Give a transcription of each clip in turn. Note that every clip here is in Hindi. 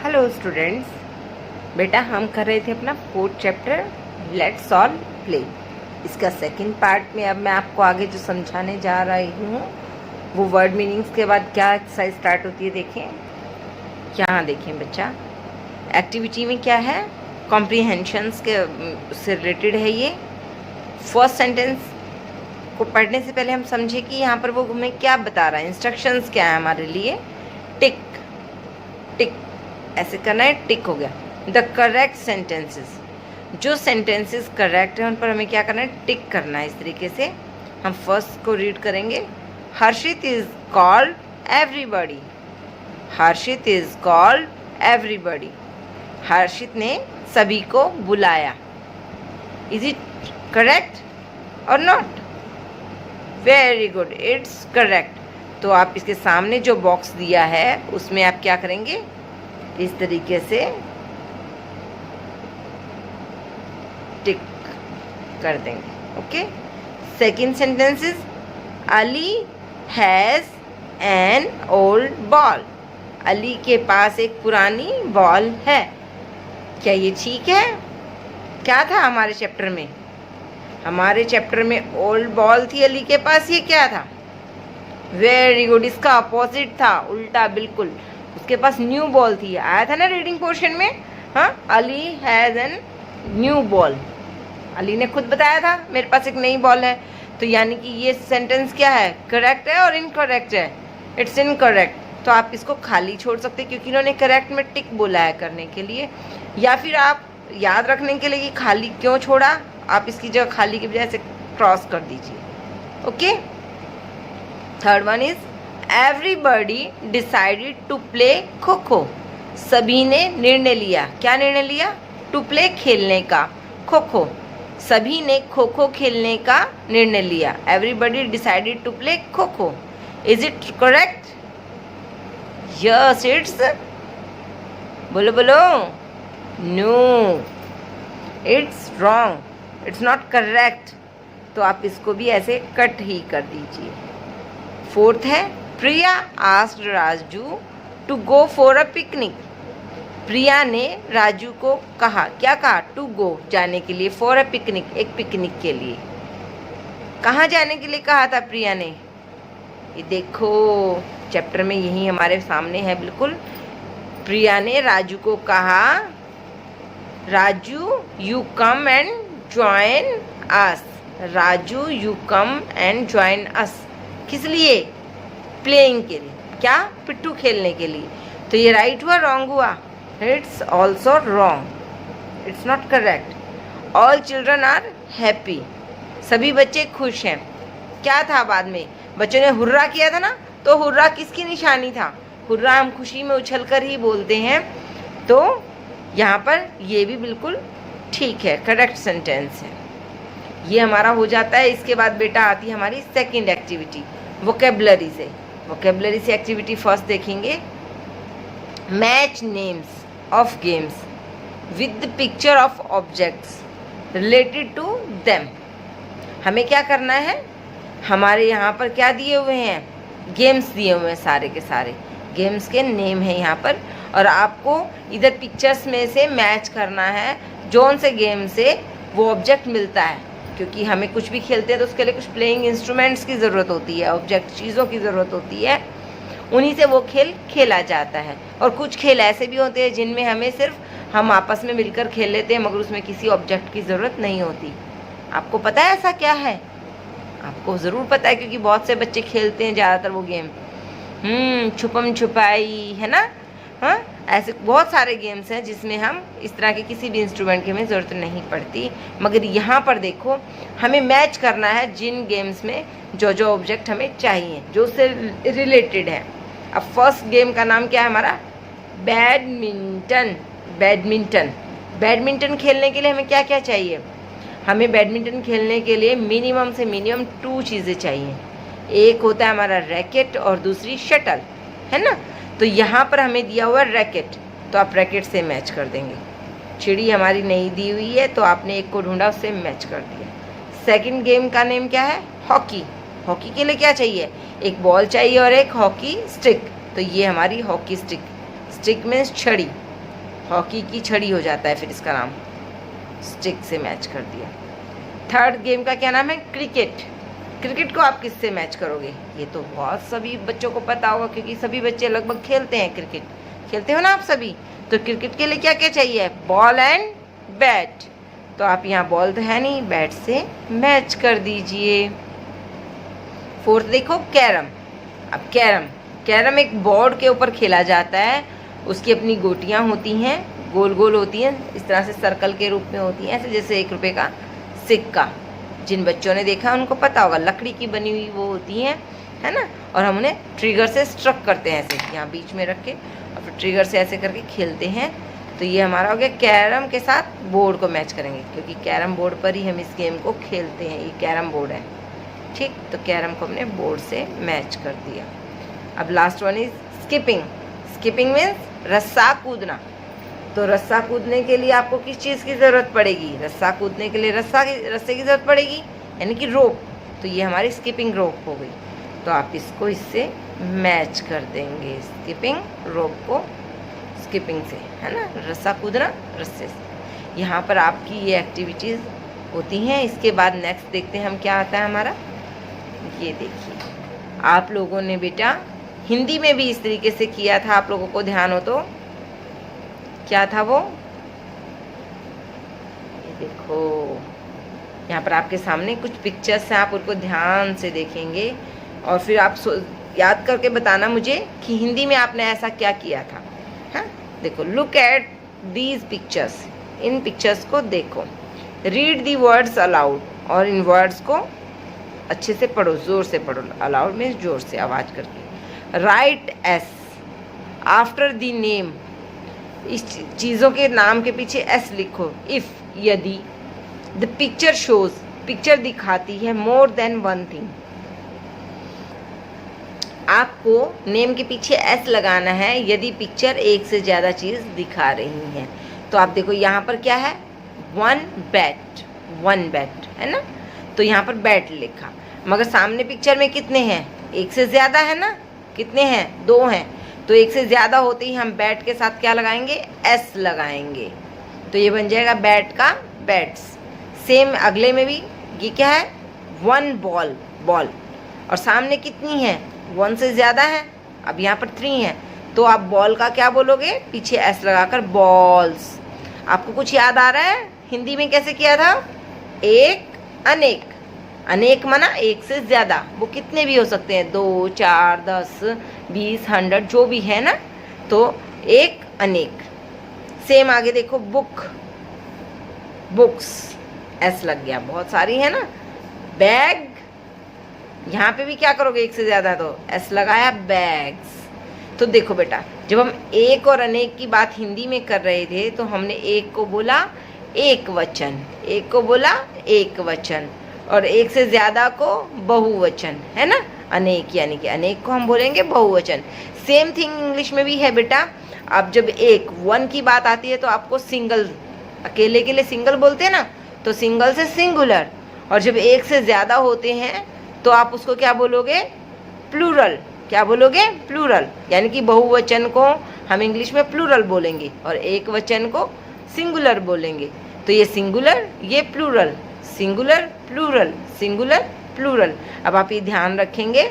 हेलो स्टूडेंट्स, बेटा हम कर रहे थे अपना 4th chapter let's solve play. इसका सेकंड पार्ट में अब मैं आपको आगे जो समझाने जा रही हूँ वो वर्ड मीनिंग्स के बाद क्या एक्सरसाइज स्टार्ट होती है। देखें, यहाँ देखें बच्चा, एक्टिविटी में क्या है, कॉम्प्रीहेंशंस के से रिलेटेड है ये। फर्स्ट सेंटेंस को पढ़ने से पहले हम समझे कि यहाँ पर वो हमें क्या बता रहा है, इंस्ट्रक्शंस क्या है हमारे लिए। टिक टिक ऐसे करना है, टिक हो गया। द करेक्ट सेंटेंसेस, जो सेंटेंसेस करेक्ट है उन पर हमें क्या करना है, टिक करना है। इस तरीके से हम फर्स्ट को रीड करेंगे। Harshit is called everybody. Harshit is called everybody. Harshit ने सभी को बुलाया। इज इट करेक्ट और नॉट? Very good, it's correct. तो आप इसके सामने जो बॉक्स दिया है उसमें आप क्या करेंगे, इस तरीके से टिक कर देंगे। Okay. Second sentence is Ali has an old ball. Ali के पास एक पुरानी बॉल है। क्या ये ठीक है? क्या था हमारे चैप्टर में? हमारे चैप्टर में ओल्ड बॉल थी अली के पास। ये क्या था? वेरी गुड, इसका अपोजिट था, उल्टा बिल्कुल। उसके पास न्यू बॉल थी। आया था ना रीडिंग पोर्शन में। हाँ, Ali has an new ball. Ali ने खुद बताया था मेरे पास एक नई बॉल है। तो यानी कि ये सेंटेंस क्या है, करेक्ट है और इनकरेक्ट है? It's incorrect. तो आप इसको खाली छोड़ सकते हैं क्योंकि इन्होंने करेक्ट में टिक बोला है करने के लिए, या फिर आप याद रखने के लिए कि खाली क्यों छोड़ा, आप इसकी जगह खाली की बजाय से क्रॉस कर दीजिए। Okay. Third one is everybody decided to play kho kho. सभी ने निर्णय लिया। क्या निर्णय लिया? टू प्ले, खेलने का, खो खो। सभी ने खो खो खेलने का निर्णय लिया। Everybody decided to play kho kho. Is it correct? Yes, it's, बोलो बोलो, no, it's wrong, it's not correct. तो आप इसको भी ऐसे कट ही कर दीजिए। फोर्थ है Priya asked Raju to go for a picnic. Priya ने राजू को कहा, क्या कहा? टू गो, जाने के लिए, फॉर अ पिकनिक, एक पिकनिक के लिए। कहाँ जाने के लिए कहा था प्रिया ने? ये देखो चैप्टर में यही हमारे सामने है बिल्कुल। प्रिया ने राजू को कहा, Raju you come and join us. Raju you come and join us. किस लिए? प्लेइंग के लिए। क्या? पिट्ठू खेलने के लिए। तो ये राइट हुआ, रॉन्ग हुआ? It's also wrong, it's not correct. All children are happy. सभी बच्चे खुश हैं। क्या था बाद में? बच्चों ने हुर्रा किया था ना। तो हुर्रा किसकी निशानी था? हुर्रा हम खुशी में उछल कर ही बोलते हैं। तो यहाँ पर ये भी बिल्कुल ठीक है, करेक्ट सेंटेंस है। ये हमारा हो जाता है। इसके बाद बेटा आती है हमारी सेकंड एक्टिविटी, वोकेबलरी से। वोकेबलरी से एक्टिविटी फर्स्ट देखेंगे। Match names of games with the picture of objects related to them. हमें क्या करना है, हमारे यहाँ पर क्या दिए हुए हैं, गेम्स दिए हुए हैं, सारे के सारे गेम्स के नेम हैं यहाँ पर। और आपको इधर पिक्चर्स में से मैच करना है जोन से गेम से वो ऑब्जेक्ट मिलता है। क्योंकि हमें कुछ भी खेलते हैं तो उसके लिए कुछ प्लेइंग इंस्ट्रूमेंट्स की ज़रूरत होती है, ऑब्जेक्ट चीज़ों की ज़रूरत होती है, उन्हीं से वो खेल खेला जाता है। और कुछ खेल ऐसे भी होते हैं जिनमें हमें सिर्फ हम आपस में मिलकर खेल लेते हैं, मगर उसमें किसी ऑब्जेक्ट की ज़रूरत नहीं होती। आपको पता है ऐसा क्या है? आपको ज़रूर पता है क्योंकि बहुत से बच्चे खेलते हैं ज़्यादातर वो गेम। छुपम छुपाई है ना। हाँ, ऐसे बहुत सारे गेम्स हैं जिसमें हम इस तरह के किसी भी इंस्ट्रूमेंट की हमें ज़रूरत नहीं पड़ती। मगर यहाँ पर देखो, हमें मैच करना है जिन गेम्स में जो जो ऑब्जेक्ट हमें चाहिए, जो उससे रिलेटेड है। अब फर्स्ट गेम का नाम क्या है हमारा? बैडमिंटन। बैडमिंटन। बैडमिंटन खेलने के लिए हमें क्या क्या चाहिए? हमें बैडमिंटन खेलने के लिए मिनिमम से मिनिमम 2 चीज़ें चाहिए। एक होता है हमारा रैकेट और दूसरी शटल, है ना। तो यहाँ पर हमें दिया हुआ रैकेट, तो आप रैकेट से मैच कर देंगे। चिड़ी हमारी नहीं दी हुई है तो आपने एक को ढूंढा, उससे मैच कर दिया। सेकंड गेम का नेम क्या है? हॉकी। हॉकी के लिए क्या चाहिए? एक बॉल चाहिए और एक हॉकी स्टिक। तो ये हमारी हॉकी स्टिक। स्टिक मीन्स छड़ी, हॉकी की छड़ी हो जाता है फिर इसका नाम, स्टिक से मैच कर दिया। थर्ड गेम का क्या नाम है? क्रिकेट। क्रिकेट को आप किससे मैच करोगे? ये तो बहुत सभी बच्चों को पता होगा, क्योंकि सभी बच्चे लगभग खेलते हैं क्रिकेट, खेलते हो ना आप सभी। तो क्रिकेट के लिए क्या क्या चाहिए? Ball and bat. तो आप यहाँ बॉल तो है नहीं, बैट से मैच कर दीजिए। फोर्थ देखो, कैरम। अब कैरम एक बोर्ड के ऊपर खेला जाता है, उसकी अपनी गोटियाँ होती हैं, गोल गोल होती हैं, इस तरह से सर्कल के रूप में होती हैं, ऐसे जैसे 1 रुपये का सिक्का। जिन बच्चों ने देखा उनको पता होगा, लकड़ी की बनी हुई वो होती हैं, है ना। और हम उन्हें ट्रिगर से स्ट्रक करते हैं, ऐसे यहाँ बीच में रख के, और फिर ट्रिगर से ऐसे करके खेलते हैं। तो ये हमारा हो गया कैरम के साथ बोर्ड को मैच करेंगे, क्योंकि कैरम बोर्ड पर ही हम इस गेम को खेलते हैं, ये कैरम बोर्ड है, ठीक। तो कैरम को हमने बोर्ड से मैच कर दिया। अब last one is skipping. Skipping means रस्सा कूदना। तो रस्सा कूदने के लिए आपको किस चीज़ की ज़रूरत पड़ेगी? रस्सा कूदने के लिए रस्से की ज़रूरत पड़ेगी, यानी कि रोप। तो ये हमारी स्किपिंग रोप हो गई। तो आप इसको इससे मैच कर देंगे, स्किपिंग रोप को स्किपिंग से, है ना, रस्सा कूदना रस्से से। यहाँ पर आपकी ये एक्टिविटीज़ होती हैं। इसके बाद नेक्स्ट देखते हैं हम क्या आता है हमारा। ये देखिए, आप लोगों ने बेटा हिंदी में भी इस तरीके से किया था, आप लोगों को ध्यान हो तो। क्या था वो? ये देखो, यहाँ पर आपके सामने कुछ पिक्चर्स हैं, आप उनको ध्यान से देखेंगे और फिर आप याद करके बताना मुझे कि हिंदी में आपने ऐसा क्या किया था। हाँ, देखो, look at these pictures. In pictures को देखो, रीड दी वर्ड्स अलाउड, और इन वर्ड्स को अच्छे से पढ़ो, ज़ोर से पढ़ो। अलाउड मीन्स ज़ोर से आवाज़ करके। Right S after the name, इस चीज़ों के नाम के पीछे एस लिखो। इफ़, यदि। द पिक्चर शोज, पिक्चर दिखाती है मोर देन वन थिंग। आपको नेम के पीछे एस लगाना है यदि पिक्चर एक से ज़्यादा चीज़ दिखा रही है। तो आप देखो यहाँ पर क्या है? वन बैट, है ना। तो यहाँ पर बैट लिखा, मगर सामने पिक्चर में कितने हैं? एक से ज़्यादा है ना। कितने हैं? 2 हैं। तो एक से ज़्यादा होते ही हम बैट के साथ क्या लगाएंगे? एस लगाएंगे। तो ये बन जाएगा बैट का बैट्स। सेम अगले में भी, ये क्या है? 1 बॉल, और सामने कितनी है? 1 से ज़्यादा है, अब यहाँ पर 3 है। तो आप बॉल का क्या बोलोगे? पीछे एस लगाकर बॉल्स। आपको कुछ याद आ रहा है हिंदी में कैसे किया था? एक, अनेक। अनेक माना एक से ज़्यादा, वो कितने भी हो सकते हैं, 2, 4, 10, 20, 100, जो भी है ना। तो एक, अनेक। सेम आगे देखो, बुक्स, एस लग गया, बहुत सारी है ना। बैग, यहाँ पे भी क्या करोगे? एक से ज़्यादा, तो एस लगाया, बैग्स। तो देखो बेटा, जब हम एक और अनेक की बात हिंदी में कर रहे थे तो हमने एक को बोला एक वचन, एक को बोला एक वचन, और एक से ज़्यादा को बहुवचन, है ना। अनेक यानी कि अनेक को हम बोलेंगे बहुवचन। सेम थिंग इंग्लिश में भी है बेटा। अब जब एक 1 की बात आती है तो आपको सिंगल, अकेले के लिए सिंगल बोलते हैं ना, तो सिंगल से सिंगुलर। और जब एक से ज़्यादा होते हैं तो आप उसको क्या बोलोगे? प्लूरल। क्या बोलोगे? प्लूरल, यानी कि बहुवचन को हम इंग्लिश में प्लूरल बोलेंगे और एक वचन को सिंगुलर बोलेंगे। तो ये सिंगुलर, ये plural, singular plural, singular plural. अब आप ये ध्यान रखेंगे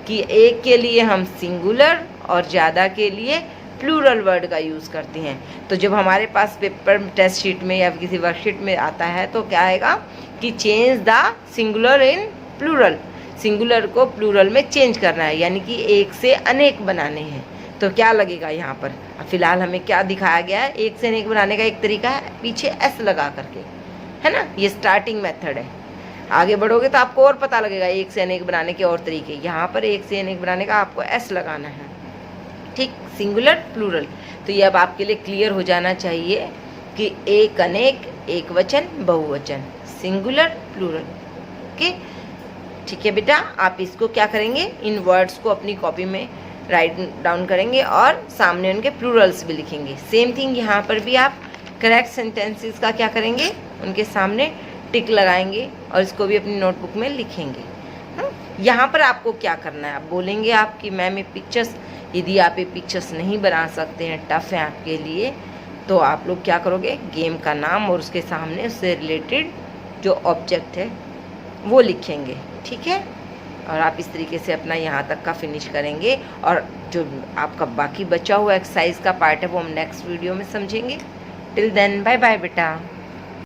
कि एक के लिए हम सिंगुलर और ज़्यादा के लिए प्लूरल वर्ड का यूज़ करते हैं। तो जब हमारे पास पेपर टेस्ट शीट में या किसी वर्कशीट में आता है तो क्या आएगा कि change the singular in plural, singular को प्लूरल में चेंज करना है, यानी कि एक से अनेक बनाने हैं। तो क्या लगेगा यहाँ पर? फिलहाल हमें क्या दिखाया गया है? एक से अनेक बनाने का एक तरीका है पीछे एस लगा करके, है ना। ये स्टार्टिंग मेथड है। आगे बढ़ोगे तो आपको और पता लगेगा एक से अनेक बनाने के और तरीके। यहाँ पर एक से अनेक बनाने का आपको एस लगाना है, ठीक, सिंगुलर प्लूरल। तो ये अब आपके लिए क्लियर हो जाना चाहिए कि एक अनेक, एक वचन, बहुवचन, सिंगुलर प्लूरल। ओके, ठीक है बेटा। आप इसको क्या करेंगे? इन वर्ड्स को अपनी कॉपी में राइट डाउन करेंगे और सामने उनके प्लूरल्स भी लिखेंगे। सेम थिंग यहाँ पर भी आप करेक्ट सेंटेंसेस का क्या करेंगे? उनके सामने टिक लगाएंगे और इसको भी अपनी नोटबुक में लिखेंगे। यहाँ पर आपको क्या करना है? आप बोलेंगे आप कि मैम ये पिक्चर्स, यदि आप ये पिक्चर्स नहीं बना सकते हैं, टफ है आपके लिए, तो आप लोग क्या करोगे, गेम का नाम और उसके सामने उससे रिलेटेड जो ऑब्जेक्ट है वो लिखेंगे, ठीक है। और आप इस तरीके से अपना यहाँ तक का फिनिश करेंगे, और जो आपका बाकी बचा हुआ एक्सरसाइज का पार्ट है वो हम नेक्स्ट वीडियो में समझेंगे। टिल देन बाय बाय बेटा।